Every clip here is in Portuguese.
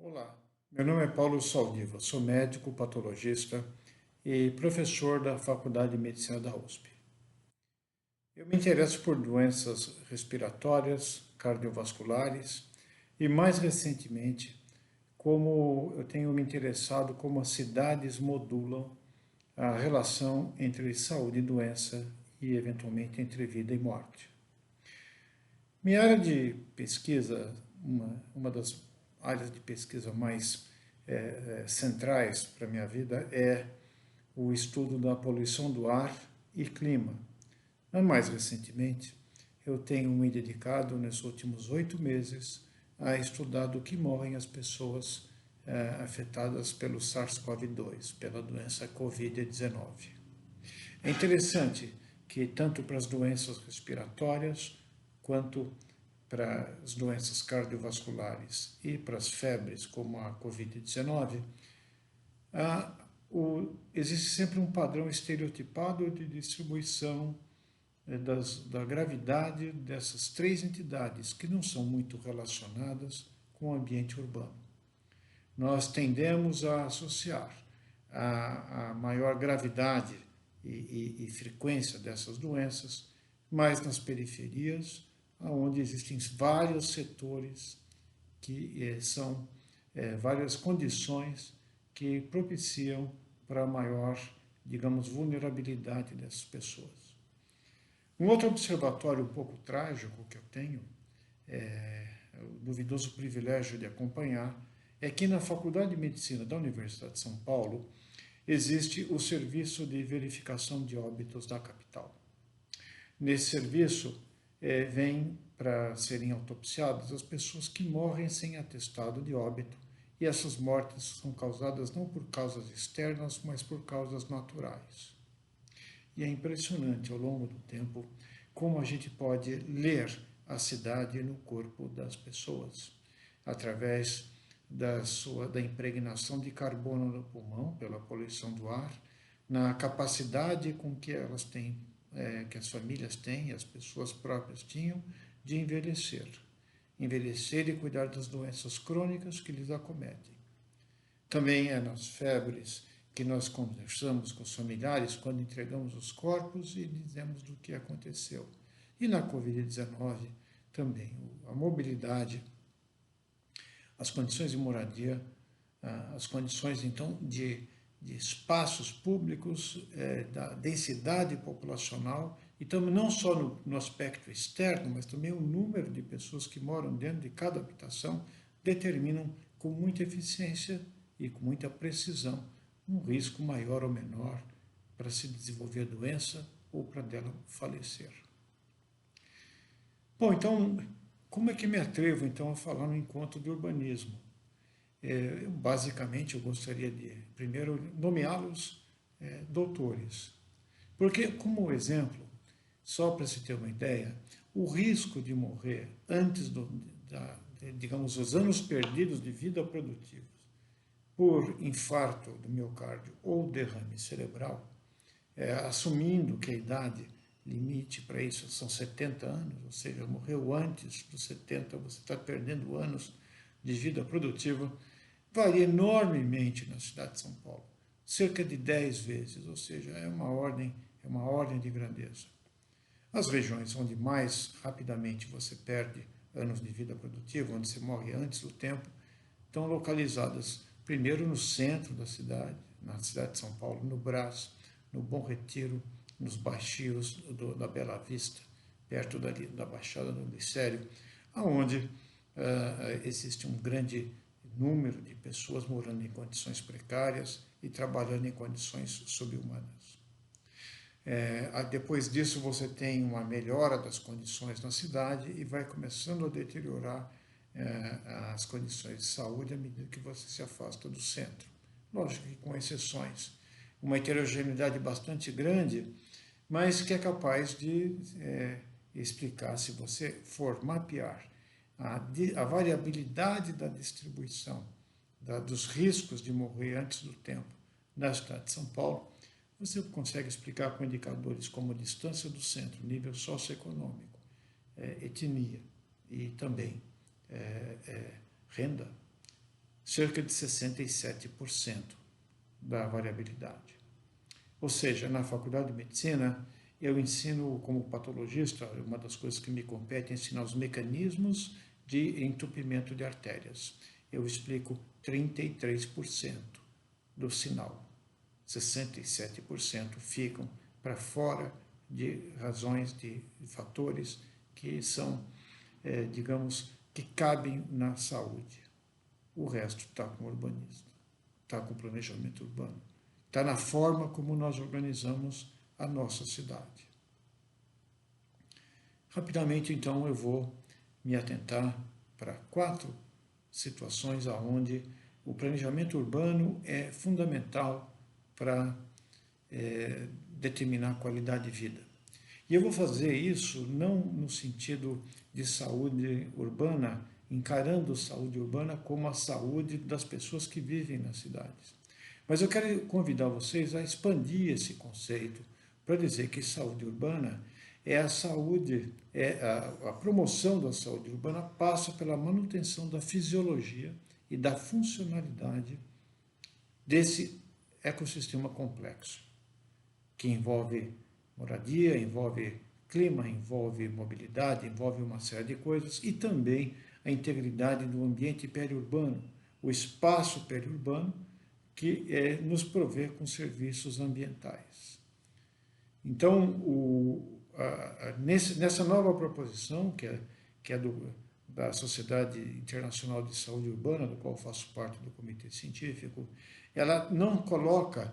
Olá, meu nome é Paulo Saldiva, sou médico patologista e professor da Faculdade de Medicina da USP. Eu me interesso por doenças respiratórias, cardiovasculares e, mais recentemente, como eu tenho me interessado como as cidades modulam a relação entre saúde e doença e, eventualmente, entre vida e morte. Minha área de pesquisa, uma das áreas de pesquisa mais centrais para a minha vida é o estudo da poluição do ar e clima. Mas mais recentemente, eu tenho me dedicado, nesses últimos 8 meses, a estudar do que morrem as pessoas afetadas pelo SARS-CoV-2, pela doença Covid-19. É interessante que tanto para as doenças respiratórias quanto para as doenças cardiovasculares e para as febres, como a Covid-19, existe sempre um padrão estereotipado de distribuição da gravidade dessas três entidades, que não são muito relacionadas com o ambiente urbano. Nós tendemos a associar a maior gravidade e frequência dessas doenças mais nas periferias, onde existem vários setores que são várias condições que propiciam para a maior, digamos, vulnerabilidade dessas pessoas. Um outro observatório um pouco trágico que eu tenho, o duvidoso privilégio de acompanhar, é que na Faculdade de Medicina da Universidade de São Paulo existe o Serviço de Verificação de Óbitos da capital. Nesse serviço, vem para serem autopsiadas as pessoas que morrem sem atestado de óbito, e essas mortes são causadas não por causas externas, mas por causas naturais. E é impressionante, ao longo do tempo, como a gente pode ler a cidade no corpo das pessoas, através da impregnação de carbono no pulmão, pela poluição do ar, na capacidade com que elas têm, que as famílias têm, as pessoas próprias tinham, de envelhecer. Envelhecer e cuidar das doenças crônicas que lhes acometem. Também é nas febres que nós conversamos com os familiares quando entregamos os corpos e dizemos do que aconteceu. E na Covid-19 também, a mobilidade, as condições de moradia, as condições então de espaços públicos, da densidade populacional, e também não só no aspecto externo, mas também o número de pessoas que moram dentro de cada habitação determinam com muita eficiência e com muita precisão um risco maior ou menor para se desenvolver a doença ou para dela falecer. Bom, então, como é que me atrevo então a falar no encontro de urbanismo? Basicamente, eu gostaria de, primeiro, nomeá-los doutores. Porque, como exemplo, só para se ter uma ideia, o risco de morrer antes digamos, os anos perdidos de vida produtiva por infarto do miocárdio ou derrame cerebral, assumindo que a idade limite para isso são 70 anos, ou seja, morreu antes dos 70, você está perdendo anos de vida produtiva, varia enormemente na cidade de São Paulo, cerca de 10 vezes, ou seja, é uma ordem de grandeza. As regiões onde mais rapidamente você perde anos de vida produtiva, onde você morre antes do tempo, estão localizadas primeiro no centro da cidade, na cidade de São Paulo, no Brás, no Bom Retiro, nos baixios da Bela Vista, perto da Baixada do Glicério, onde existe um grande número de pessoas morando em condições precárias e trabalhando em condições subhumanas. Depois disso, você tem uma melhora das condições na cidade e vai começando a deteriorar as condições de saúde à medida que você se afasta do centro. Lógico que com exceções. Uma heterogeneidade bastante grande, mas que é capaz de explicar, se você for mapear a variabilidade da distribuição dos riscos de morrer antes do tempo na cidade de São Paulo, você consegue explicar com indicadores como distância do centro, nível socioeconômico, etnia e também renda, cerca de 67% da variabilidade. Ou seja, na faculdade de medicina, eu ensino como patologista, uma das coisas que me compete é ensinar os mecanismos de entupimento de artérias. Eu explico 33% do sinal. 67% ficam para fora de razões, de fatores que são, digamos, que cabem na saúde. O resto está com o urbanismo, está com o planejamento urbano, está na forma como nós organizamos a nossa cidade. Rapidamente, então, eu vou me atentar para 4 situações onde o planejamento urbano é fundamental para determinar a qualidade de vida. E eu vou fazer isso não no sentido de saúde urbana, encarando a saúde urbana como a saúde das pessoas que vivem nas cidades. Mas eu quero convidar vocês a expandir esse conceito para dizer que saúde urbana é a saúde, a promoção da saúde urbana passa pela manutenção da fisiologia e da funcionalidade desse ecossistema complexo, que envolve moradia, envolve clima, envolve mobilidade, envolve uma série de coisas, e também a integridade do ambiente periurbano, o espaço periurbano que nos provê com serviços ambientais. Então, nessa nova proposição, que é da Sociedade Internacional de Saúde Urbana, do qual faço parte do comitê científico, ela não coloca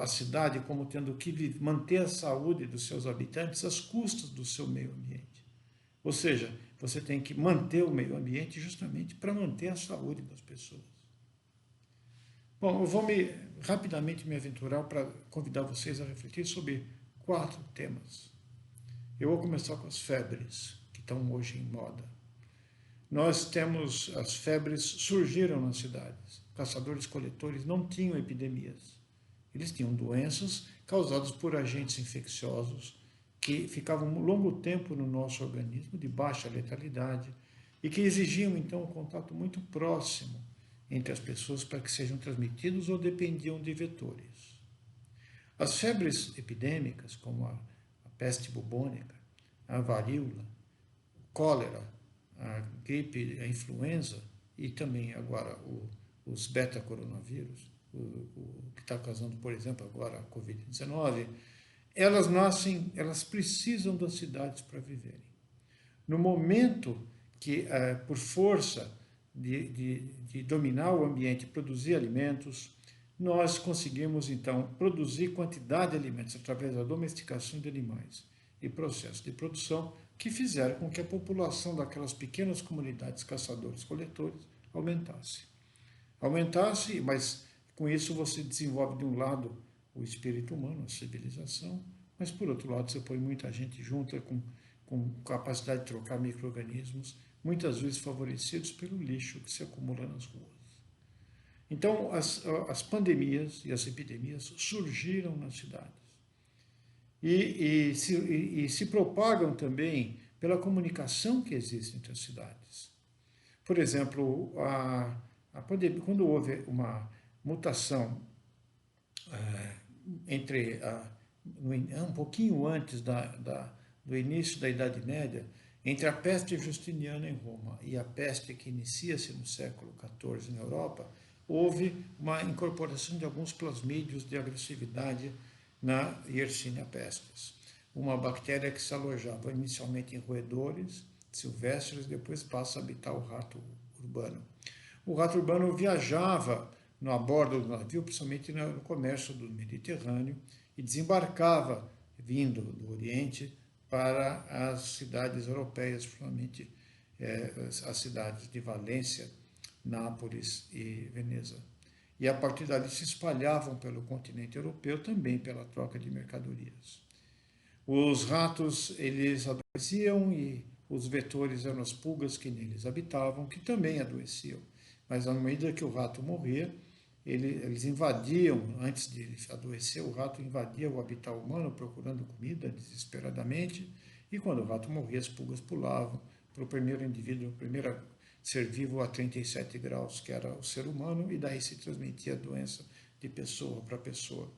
a cidade como tendo que manter a saúde dos seus habitantes às custas do seu meio ambiente. Ou seja, você tem que manter o meio ambiente justamente para manter a saúde das pessoas. Bom, eu vou rapidamente me aventurar para convidar vocês a refletir sobre 4 temas. Eu vou começar com as febres, que estão hoje em moda. Nós temos, as febres surgiram nas cidades. Caçadores-coletores não tinham epidemias. Eles tinham doenças causadas por agentes infecciosos que ficavam um longo tempo no nosso organismo, de baixa letalidade, e que exigiam, então, um contato muito próximo entre as pessoas para que sejam transmitidos ou dependiam de vetores. As febres epidêmicas, como a peste bubônica, a varíola, cólera, a gripe, a influenza e também agora os beta-coronavírus, que está causando, por exemplo, agora a Covid-19, elas precisam das cidades para viverem. No momento que, por força de dominar o ambiente, produzir alimentos, nós conseguimos, então, produzir quantidade de alimentos através da domesticação de animais e processo de produção que fizeram com que a população daquelas pequenas comunidades caçadores-coletores aumentasse. Mas com isso você desenvolve, de um lado, o espírito humano, a civilização, mas, por outro lado, você põe muita gente junta com capacidade de trocar micro-organismos, muitas vezes favorecidos pelo lixo que se acumula nas ruas. Então, as pandemias e as epidemias surgiram nas cidades e se propagam também pela comunicação que existe entre as cidades. Por exemplo, a pandemia, quando houve uma mutação um pouquinho antes do início da Idade Média, entre a peste justiniana em Roma e a peste que inicia-se no século XIV na Europa, houve uma incorporação de alguns plasmídios de agressividade na Yersinia pestis, uma bactéria que se alojava inicialmente em roedores silvestres, depois passa a habitar o rato urbano. O rato urbano viajava a bordo do navio, principalmente no comércio do Mediterrâneo, e desembarcava, vindo do Oriente, para as cidades europeias, principalmente as cidades de Valência, Nápoles e Veneza. E a partir dali se espalhavam pelo continente europeu, também pela troca de mercadorias. Os ratos, eles adoeciam e os vetores eram as pulgas que neles habitavam, que também adoeciam. Mas à medida que o rato morria, eles invadiam, antes de adoecer, o rato invadia o habitat humano procurando comida desesperadamente, e quando o rato morria, as pulgas pulavam para o primeiro indivíduo, a primeira ser vivo a 37 graus, que era o ser humano, e daí se transmitia a doença de pessoa para pessoa.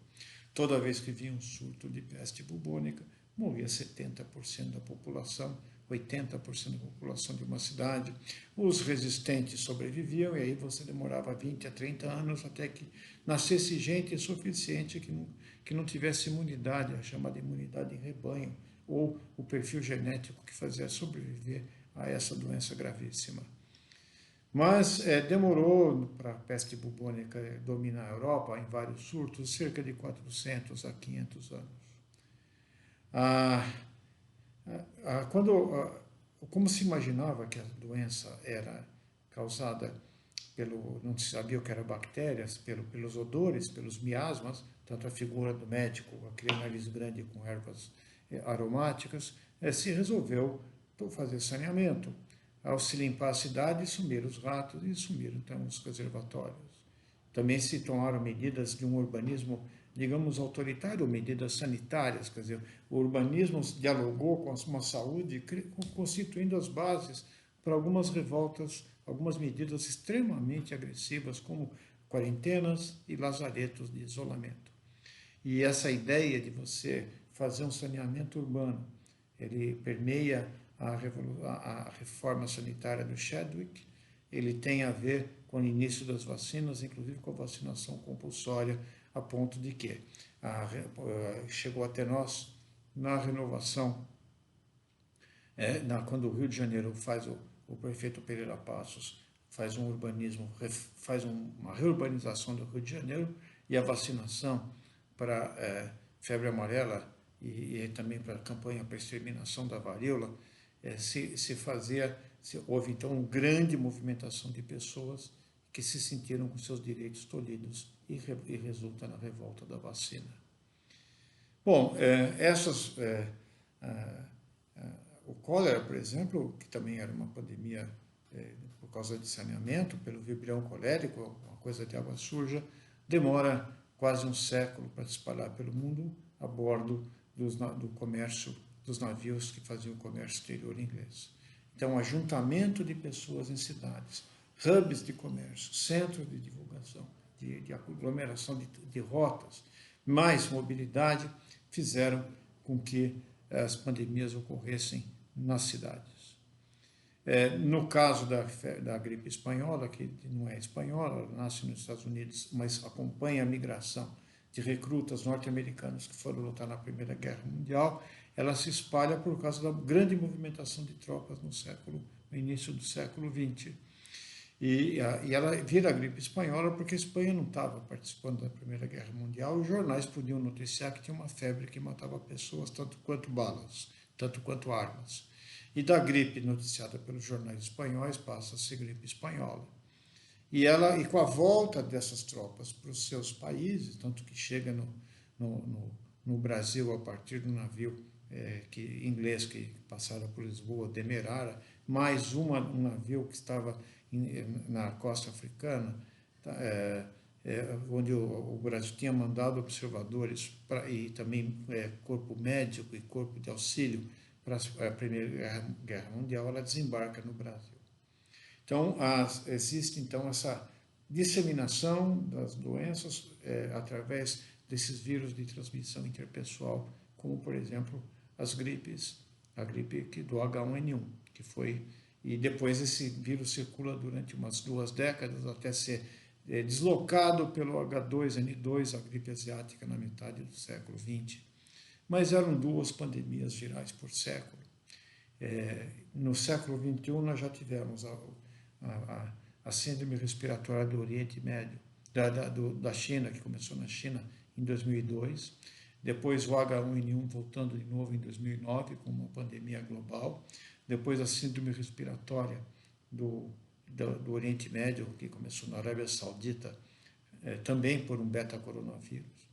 Toda vez que vinha um surto de peste bubônica, morria 70% da população, 80% da população de uma cidade. Os resistentes sobreviviam, e aí você demorava 20 a 30 anos até que nascesse gente suficiente que não tivesse imunidade, a chamada imunidade em rebanho, ou o perfil genético que fazia sobreviver a essa doença gravíssima. Mas demorou para a peste bubônica dominar a Europa, em vários surtos, cerca de 400 a 500 anos. Como se imaginava que a doença era causada não se sabia o que eram bactérias, pelos odores, pelos miasmas, tanto a figura do médico, aquele nariz grande com ervas aromáticas, se resolveu fazer saneamento. Ao se limpar a cidade, sumiram os ratos e sumiram então os reservatórios. Também se tomaram medidas de um urbanismo, digamos, autoritário, medidas sanitárias, quer dizer, o urbanismo dialogou com uma saúde, constituindo as bases para algumas revoltas, algumas medidas extremamente agressivas, como quarentenas e lazaretos de isolamento. E essa ideia de você fazer um saneamento urbano, ele permeia a reforma sanitária do Chadwick, ele tem a ver com o início das vacinas, inclusive com a vacinação compulsória, a ponto de que chegou até nós na renovação, quando o Rio de Janeiro faz o prefeito Pereira Passos faz um urbanismo, faz uma reurbanização do Rio de Janeiro, e a vacinação para febre amarela e também para a campanha para a exterminação da varíola, houve então uma grande movimentação de pessoas que se sentiram com seus direitos tolhidos e resulta na revolta da vacina. Bom, o cólera, por exemplo, que também era uma pandemia por causa de saneamento, pelo vibrião colérico, uma coisa de água suja, demora quase um século para se espalhar pelo mundo a bordo do comércio, dos navios que faziam o comércio exterior inglês. Então, ajuntamento de pessoas em cidades, hubs de comércio, centros de divulgação, de aglomeração de rotas, mais mobilidade, fizeram com que as pandemias ocorressem nas cidades. No caso da gripe espanhola, que não é espanhola, ela nasce nos Estados Unidos, mas acompanha a migração de recrutas norte-americanos que foram lutar na Primeira Guerra Mundial, ela se espalha por causa da grande movimentação de tropas no início do século XX. E ela vira a gripe espanhola porque a Espanha não estava participando da Primeira Guerra Mundial, e os jornais podiam noticiar que tinha uma febre que matava pessoas tanto quanto balas, tanto quanto armas. E da gripe noticiada pelos jornais espanhóis passa a ser gripe espanhola. E com a volta dessas tropas para os seus países, tanto que chega no Brasil a partir do navio inglês que passara por Lisboa, Demerara, mais um navio que estava na costa africana, onde o Brasil tinha mandado observadores e também corpo médico e corpo de auxílio para a Primeira Guerra Mundial, ela desembarca no Brasil. Então, existe então essa disseminação das doenças através desses vírus de transmissão interpessoal, como, por exemplo, as gripes, a gripe do H1N1, que foi... E depois esse vírus circula durante umas 2 décadas até ser deslocado pelo H2N2, a gripe asiática, na metade do século XX. Mas eram 2 pandemias virais por século. No século XXI, nós já tivemos a síndrome respiratória do Oriente Médio, da China, que começou na China em 2002, depois o H1N1 voltando de novo em 2009, com uma pandemia global, depois a síndrome respiratória do Oriente Médio, que começou na Arábia Saudita, também por um beta-coronavírus,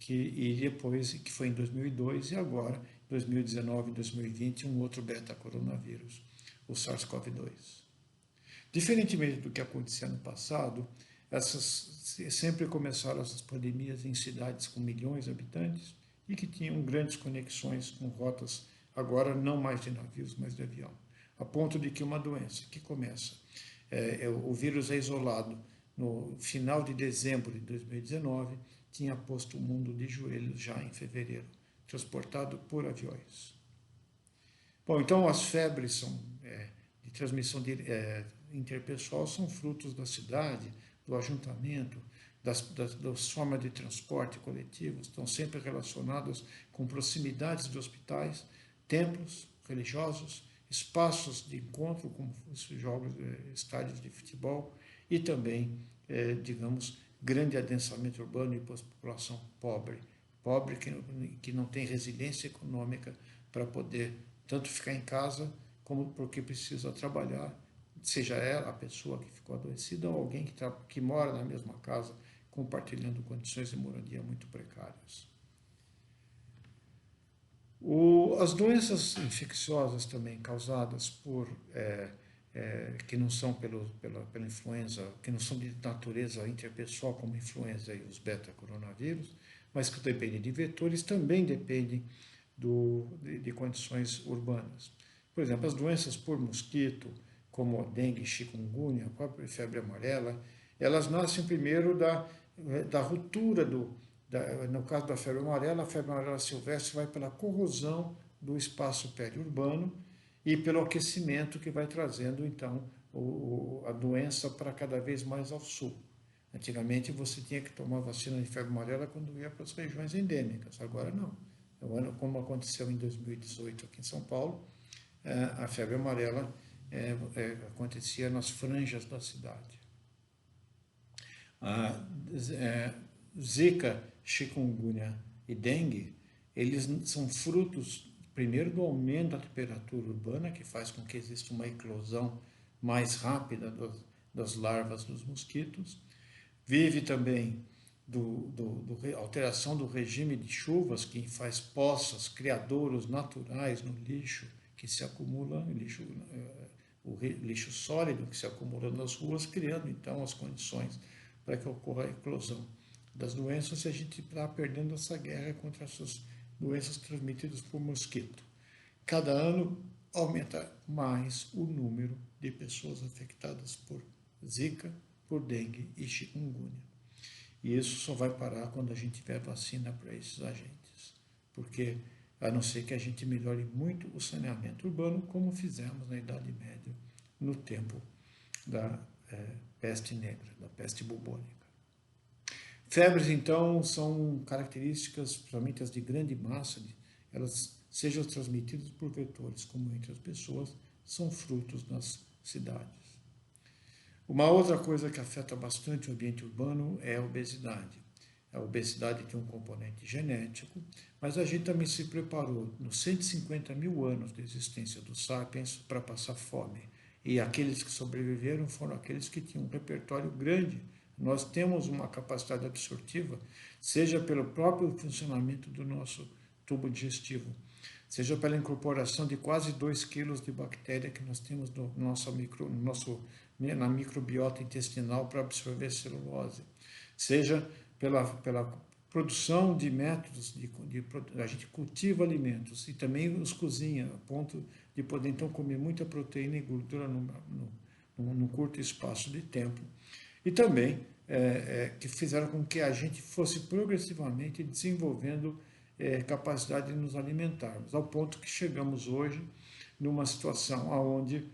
e depois, que foi em 2002, e agora, em 2019 e 2020, um outro beta-coronavírus, o SARS-CoV-2. Diferentemente do que acontecia no passado, sempre começaram essas pandemias em cidades com milhões de habitantes e que tinham grandes conexões com rotas, agora não mais de navios, mas de avião. a ponto de que uma doença que começa, o vírus é isolado no final de dezembro de 2019, tinha posto o mundo de joelhos já em fevereiro, transportado por aviões. Bom, então as febres de transmissão interpessoal são frutos da cidade, do ajuntamento, das formas de transporte coletivos, estão sempre relacionadas com proximidades de hospitais, templos religiosos, espaços de encontro, como jogos, estádios de futebol, e também, digamos, grande adensamento urbano e população pobre que não tem resiliência econômica para poder tanto ficar em casa, como porque precisa trabalhar, seja ela a pessoa que ficou adoecida ou alguém que mora na mesma casa, compartilhando condições de moradia muito precárias. As doenças infecciosas também causadas que não são pela influenza, que não são de natureza interpessoal como a influenza e os beta-coronavírus, mas que dependem de vetores, também dependem de condições urbanas. Por exemplo, as doenças por mosquito, como a dengue, chikungunya, a própria febre amarela, elas nascem primeiro da ruptura no caso da febre amarela, a febre amarela silvestre vai pela corrosão do espaço periurbano e pelo aquecimento que vai trazendo, então, a doença para cada vez mais ao sul. Antigamente você tinha que tomar vacina de febre amarela quando ia para as regiões endêmicas, agora não. Como aconteceu em 2018 aqui em São Paulo, a febre amarela acontecia nas franjas da cidade. Zika, chikungunya e dengue, eles são frutos, primeiro, do aumento da temperatura urbana, que faz com que exista uma eclosão mais rápida das larvas dos mosquitos. Vive também da alteração do regime de chuvas, que faz poças, criadouros naturais no lixo que se acumula, o lixo sólido que se acumula nas ruas, criando então as condições para que ocorra a eclosão das doenças, e a gente está perdendo essa guerra contra essas doenças transmitidas por mosquito. Cada ano aumenta mais o número de pessoas afetadas por Zika, por dengue e chikungunya. E isso só vai parar quando a gente tiver vacina para esses agentes, porque a não ser que a gente melhore muito o saneamento urbano, como fizemos na Idade Média, no tempo da peste negra, da peste bubônica. Febres, então, são características, principalmente as de grande massa, elas sejam transmitidas por vetores, como entre as pessoas, são frutos das cidades. Uma outra coisa que afeta bastante o ambiente urbano é a obesidade. A obesidade tem um componente genético, mas a gente também se preparou nos 150 mil anos de existência dos sapiens para passar fome. E aqueles que sobreviveram foram aqueles que tinham um repertório grande. Nós temos uma capacidade absortiva, seja pelo próprio funcionamento do nosso tubo digestivo, seja pela incorporação de quase 2 quilos de bactéria que nós temos na microbiota intestinal para absorver celulose, seja pela produção de métodos, a gente cultiva alimentos e também os cozinha, a ponto de poder então comer muita proteína e gordura num curto espaço de tempo. E também que fizeram com que a gente fosse progressivamente desenvolvendo capacidade de nos alimentarmos, ao ponto que chegamos hoje numa situação onde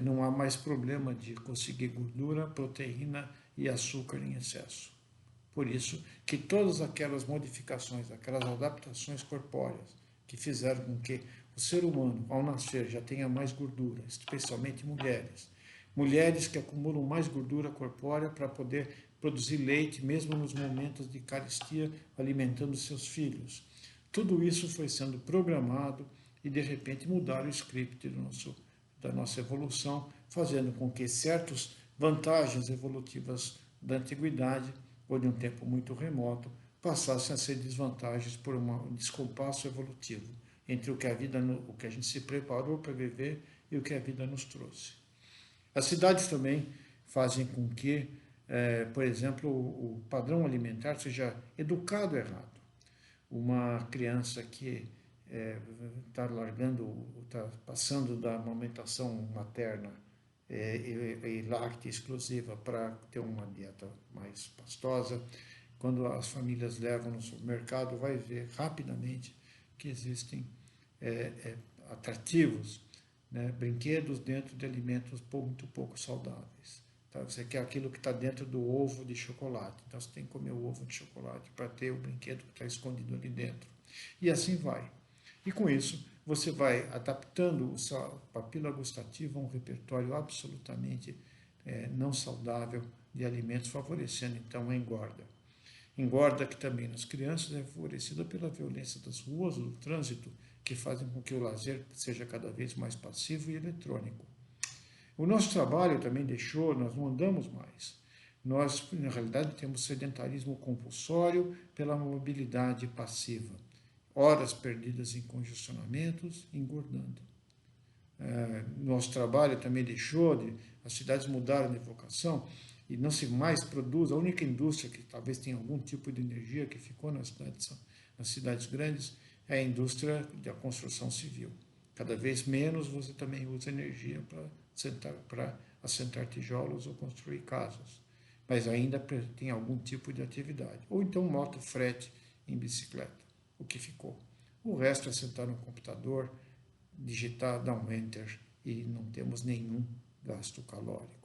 não há mais problema de conseguir gordura, proteína e açúcar em excesso. Por isso que todas aquelas modificações, aquelas adaptações corpóreas que fizeram com que o ser humano, ao nascer, já tenha mais gordura, especialmente mulheres que acumulam mais gordura corpórea para poder produzir leite, mesmo nos momentos de carestia, alimentando seus filhos. Tudo isso foi sendo programado e, de repente, mudaram o script da nossa evolução, fazendo com que certas vantagens evolutivas da antiguidade ou de um tempo muito remoto passassem a ser desvantagens por um descompasso evolutivo entre o que a gente se preparou para viver e o que a vida nos trouxe. As cidades também fazem com que, por exemplo, o padrão alimentar seja educado errado. Uma criança que está está passando da amamentação materna e láctea exclusiva para ter uma dieta mais pastosa. Quando as famílias levam no supermercado, vai ver rapidamente que existem atrativos, né, brinquedos dentro de alimentos muito pouco saudáveis. Tá? Você quer aquilo que está dentro do ovo de chocolate, então você tem que comer o ovo de chocolate para ter o brinquedo que está escondido ali dentro. E assim vai. E com isso, você vai adaptando a sua papila gustativa a um repertório absolutamente não saudável de alimentos, favorecendo então a engorda. Engorda que também nas crianças é favorecida pela violência das ruas, do trânsito, que fazem com que o lazer seja cada vez mais passivo e eletrônico. O nosso trabalho também deixou, nós não andamos mais. Nós, na realidade, temos sedentarismo compulsório pela mobilidade passiva. Horas perdidas em congestionamentos, engordando. Nosso trabalho também deixou as cidades mudaram de vocação e não se mais produz. A única indústria que talvez tenha algum tipo de energia que ficou nas cidades grandes é a indústria da construção civil. Cada vez menos você também usa energia para assentar tijolos ou construir casas, mas ainda tem algum tipo de atividade. Ou então moto, frete em bicicleta, o que ficou. O resto é sentar no computador, digitar, dar um enter e não temos nenhum gasto calórico.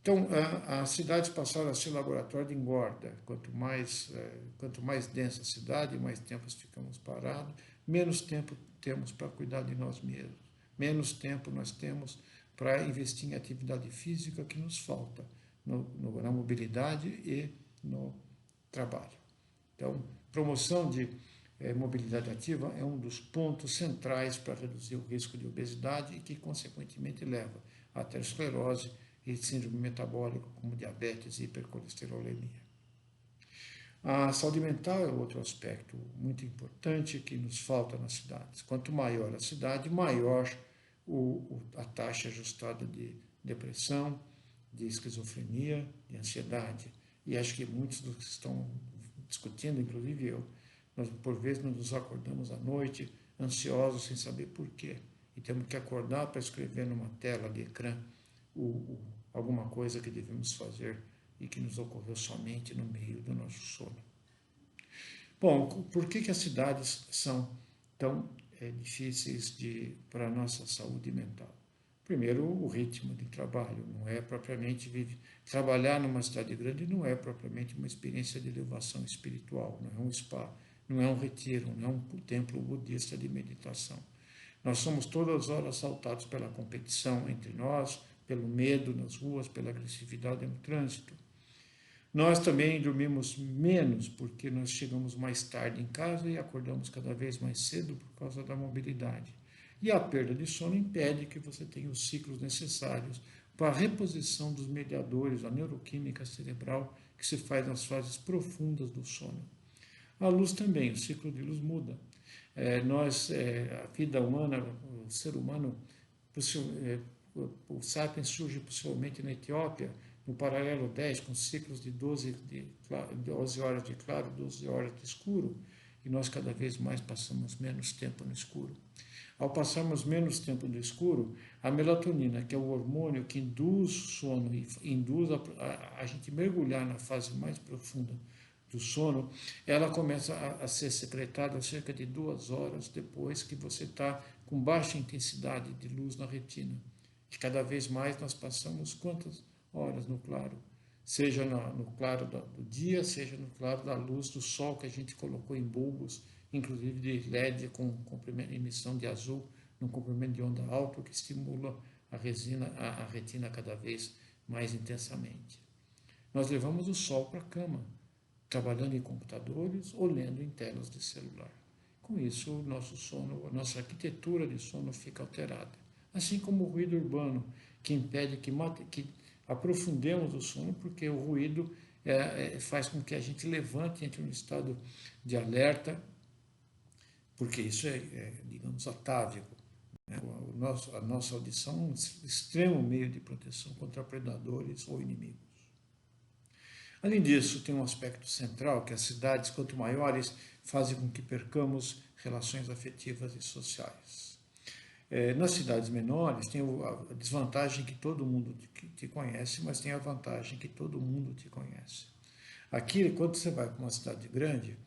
Então, as cidades passaram a ser laboratório de engorda. Quanto mais densa a cidade, mais tempo ficamos parados, menos tempo temos para cuidar de nós mesmos, menos tempo nós temos para investir em atividade física que nos falta na mobilidade e no trabalho. Então, promoção de mobilidade ativa é um dos pontos centrais para reduzir o risco de obesidade e que, consequentemente, leva à aterosclerose e síndrome metabólica, como diabetes e hipercolesterolemia. A saúde mental é outro aspecto muito importante que nos falta nas cidades. Quanto maior a cidade, maior a taxa ajustada de depressão, de esquizofrenia, de ansiedade. E acho que muitos dos que estão discutindo, inclusive eu, nós por vezes nos acordamos à noite ansiosos sem saber por quê. E temos que acordar para escrever numa tela de ecrã alguma coisa que devemos fazer e que nos ocorreu somente no meio do nosso sono. Bom, por que as cidades são tão difíceis para a nossa saúde mental? Primeiro, o ritmo de trabalho. Não é propriamente trabalhar numa cidade grande não é propriamente uma experiência de elevação espiritual, não é um spa, não é um retiro, não é um templo budista de meditação. Nós somos todas as horas assaltados pela competição entre nós, pelo medo nas ruas, pela agressividade no trânsito. Nós também dormimos menos porque nós chegamos mais tarde em casa e acordamos cada vez mais cedo por causa da mobilidade. E a perda de sono impede que você tenha os ciclos necessários para a reposição dos mediadores, a neuroquímica cerebral que se faz nas fases profundas do sono. A luz também, o ciclo de luz muda. A vida humana, o ser humano, o Sapiens surge possivelmente na Etiópia, no paralelo 10, com ciclos de 12 horas de claro, 12 horas de escuro, e nós cada vez mais passamos menos tempo no escuro. Ao passarmos menos tempo no escuro, a melatonina, que é o hormônio que induz o sono e induz a gente mergulhar na fase mais profunda do sono, ela começa a ser secretada cerca de 2 horas depois que você está com baixa intensidade de luz na retina. E cada vez mais nós passamos quantas horas no claro? Seja no claro do dia, seja no claro da luz do sol que a gente colocou em bulbos, inclusive de LED com emissão de azul, num comprimento de onda alto que estimula a retina cada vez mais intensamente. Nós levamos o sol para a cama, trabalhando em computadores ou lendo em telas de celular. Com isso, o nosso sono, a nossa arquitetura de sono fica alterada. Assim como o ruído urbano, que impede que aprofundemos o sono, porque o ruído faz com que a gente levante, entre um estado de alerta, porque isso digamos, atávico. Né? A nossa audição é um extremo meio de proteção contra predadores ou inimigos. Além disso, tem um aspecto central que as cidades, quanto maiores, fazem com que percamos relações afetivas e sociais. Nas cidades menores, tem a desvantagem que todo mundo te conhece, mas tem a vantagem que todo mundo te conhece. Aqui, quando você vai para uma cidade grande,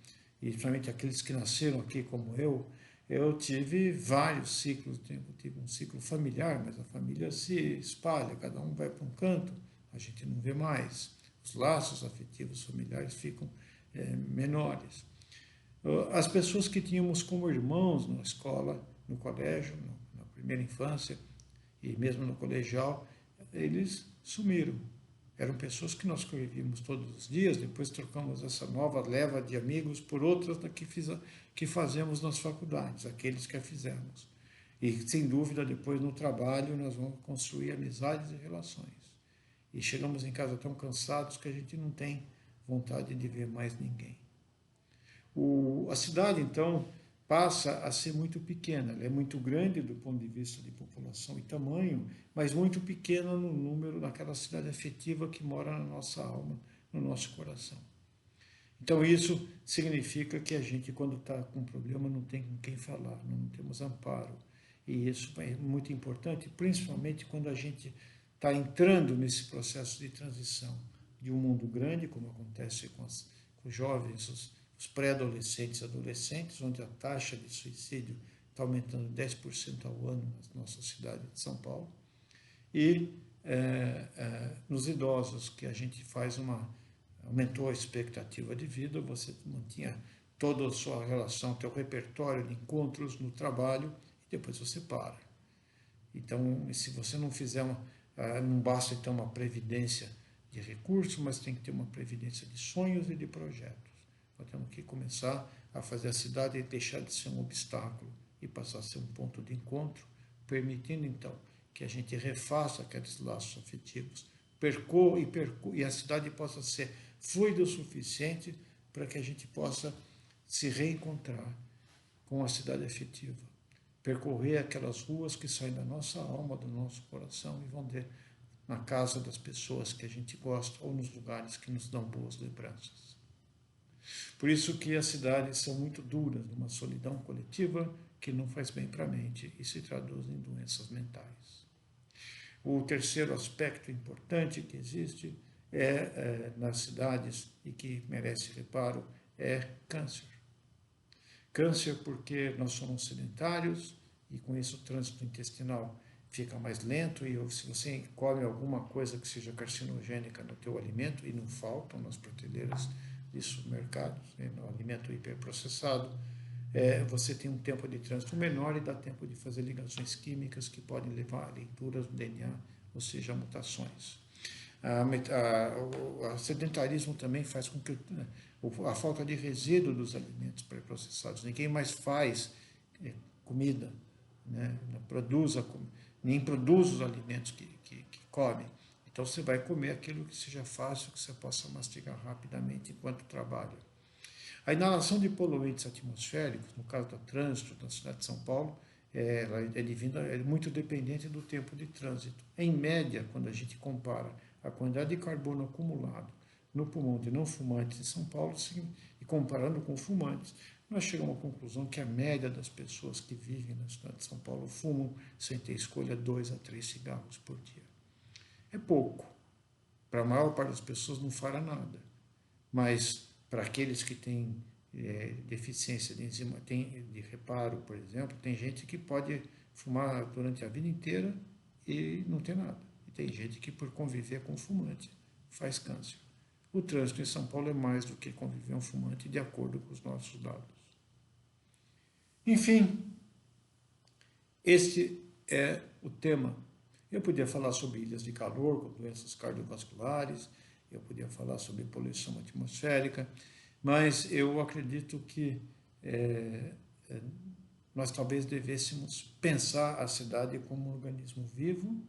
e principalmente aqueles que nasceram aqui como eu tive vários ciclos, tive um ciclo familiar, mas a família se espalha, cada um vai para um canto, a gente não vê mais. Os laços afetivos familiares ficam menores. As pessoas que tínhamos como irmãos na escola, no colégio, na primeira infância e mesmo no colegial, eles sumiram. Eram pessoas que nós convivíamos todos os dias, depois trocamos essa nova leva de amigos por outras que fazemos nas faculdades, aqueles que a fizemos. E, sem dúvida, depois no trabalho nós vamos construir amizades e relações. E chegamos em casa tão cansados que a gente não tem vontade de ver mais ninguém. A cidade, então, passa a ser muito pequena. Ela é muito grande do ponto de vista de população e tamanho, mas muito pequena no número, naquela cidade afetiva que mora na nossa alma, no nosso coração. Então, isso significa que a gente, quando está com um problema, não tem com quem falar, não temos amparo. E isso é muito importante, principalmente quando a gente está entrando nesse processo de transição de um mundo grande, como acontece com os jovens, os pré-adolescentes e adolescentes, onde a taxa de suicídio está aumentando 10% ao ano na nossa cidade de São Paulo, e nos idosos, que a gente aumentou a expectativa de vida, você mantinha toda a sua relação, teu repertório de encontros no trabalho, e depois você para. Então, se você não fizer não basta então uma previdência de recursos, mas tem que ter uma previdência de sonhos e de projetos. Nós temos que começar a fazer a cidade deixar de ser um obstáculo e passar a ser um ponto de encontro, permitindo então que a gente refaça aqueles laços afetivos, e a cidade possa ser fluida o suficiente para que a gente possa se reencontrar com a cidade afetiva, percorrer aquelas ruas que saem da nossa alma, do nosso coração e vão ter na casa das pessoas que a gente gosta ou nos lugares que nos dão boas lembranças. Por isso que as cidades são muito duras, numa solidão coletiva que não faz bem para a mente e se traduz em doenças mentais. O terceiro aspecto importante que existe nas cidades e que merece reparo é câncer. Câncer porque nós somos sedentários e com isso o trânsito intestinal fica mais lento, e se você come alguma coisa que seja carcinogênica no teu alimento, e não faltam nas prateleiras de supermercados, no alimento hiperprocessado, você tem um tempo de trânsito menor e dá tempo de fazer ligações químicas que podem levar a leituras do DNA, ou seja, a mutações. O sedentarismo também faz com que a falta de resíduo dos alimentos pré-processados, ninguém mais faz comida, né? Nem produz os alimentos que come. Então você vai comer aquilo que seja fácil, que você possa mastigar rapidamente enquanto trabalha. A inalação de poluentes atmosféricos, no caso do trânsito da cidade de São Paulo, é muito dependente do tempo de trânsito. Em média, quando a gente compara a quantidade de carbono acumulado no pulmão de não fumantes em São Paulo, e comparando com fumantes, nós chegamos à conclusão que a média das pessoas que vivem na cidade de São Paulo fumam, sem ter escolha, 2 a 3 cigarros por dia. É pouco. Para a maior parte das pessoas não fará nada. Mas para aqueles que têm deficiência de enzima, de reparo, por exemplo, tem gente que pode fumar durante a vida inteira e não tem nada. E tem gente que, por conviver com fumante, faz câncer. O trânsito em São Paulo é mais do que conviver um fumante, de acordo com os nossos dados. Enfim, este é o tema. Eu podia falar sobre ilhas de calor, com doenças cardiovasculares, eu podia falar sobre poluição atmosférica, mas eu acredito que nós talvez devêssemos pensar a cidade como um organismo vivo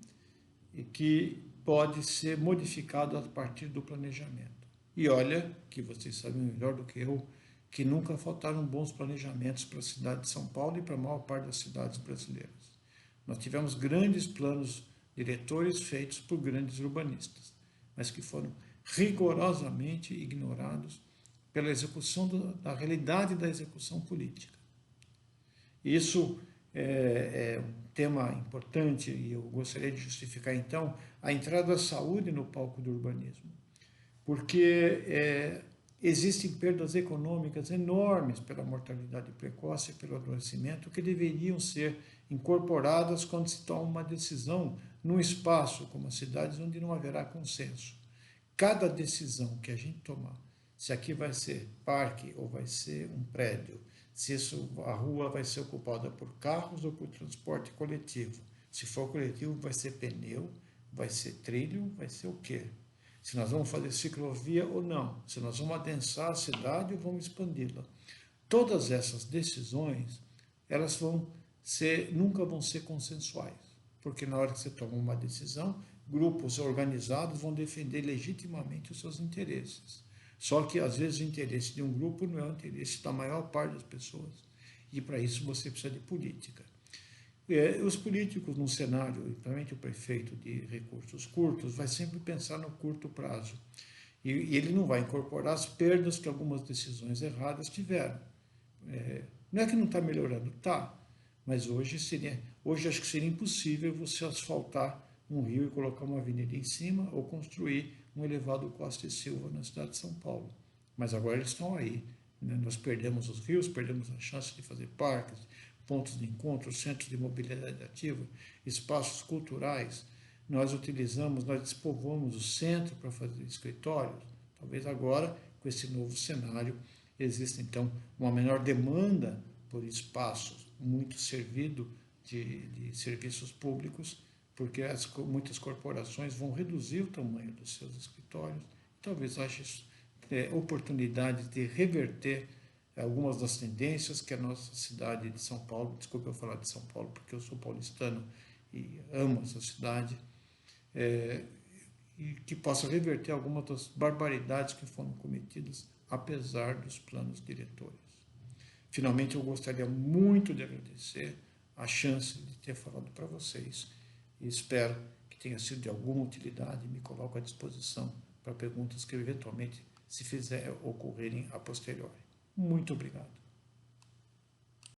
e que pode ser modificado a partir do planejamento. E olha, que vocês sabem melhor do que eu, que nunca faltaram bons planejamentos para a cidade de São Paulo e para a maior parte das cidades brasileiras. Nós tivemos grandes planos diretores feitos por grandes urbanistas, mas que foram rigorosamente ignorados pela execução da realidade da execução política. Isso é um tema importante e eu gostaria de justificar, então, a entrada da saúde no palco do urbanismo, porque existem perdas econômicas enormes pela mortalidade precoce e pelo adoecimento que deveriam ser incorporadas quando se toma uma decisão num espaço como as cidades onde não haverá consenso. Cada decisão que a gente tomar, se aqui vai ser parque ou vai ser um prédio, se a rua vai ser ocupada por carros ou por transporte coletivo, se for coletivo vai ser pneu, vai ser trilho, vai ser o quê? Se nós vamos fazer ciclovia ou não, se nós vamos adensar a cidade ou vamos expandi-la. Todas essas decisões, elas nunca vão ser consensuais, porque na hora que você toma uma decisão, grupos organizados vão defender legitimamente os seus interesses. Só que, às vezes, o interesse de um grupo não é o interesse da maior parte das pessoas. E, para isso, você precisa de política. Os políticos, num cenário, principalmente o prefeito de recursos curtos, vai sempre pensar no curto prazo. E ele não vai incorporar as perdas que algumas decisões erradas tiveram. Não é que não está melhorando, está. Mas hoje acho que seria impossível você asfaltar um rio e colocar uma avenida em cima ou construir um elevado Costa e Silva na cidade de São Paulo. Mas agora eles estão aí. Né? Nós perdemos os rios, perdemos a chance de fazer parques, pontos de encontro, centros de mobilidade ativa, espaços culturais. Nós despovoamos o centro para fazer escritórios. Talvez agora, com esse novo cenário, exista então uma menor demanda por espaços muito servido de serviços públicos, porque muitas corporações vão reduzir o tamanho dos seus escritórios. Talvez haja oportunidade de reverter algumas das tendências que a nossa cidade de São Paulo, desculpe eu falar de São Paulo, porque eu sou paulistano e amo essa cidade, e que possa reverter algumas das barbaridades que foram cometidas, apesar dos planos diretores. Finalmente, eu gostaria muito de agradecer a chance de ter falado para vocês e espero que tenha sido de alguma utilidade e me coloco à disposição para perguntas que eventualmente se fizer ocorrerem a posteriori. Muito obrigado.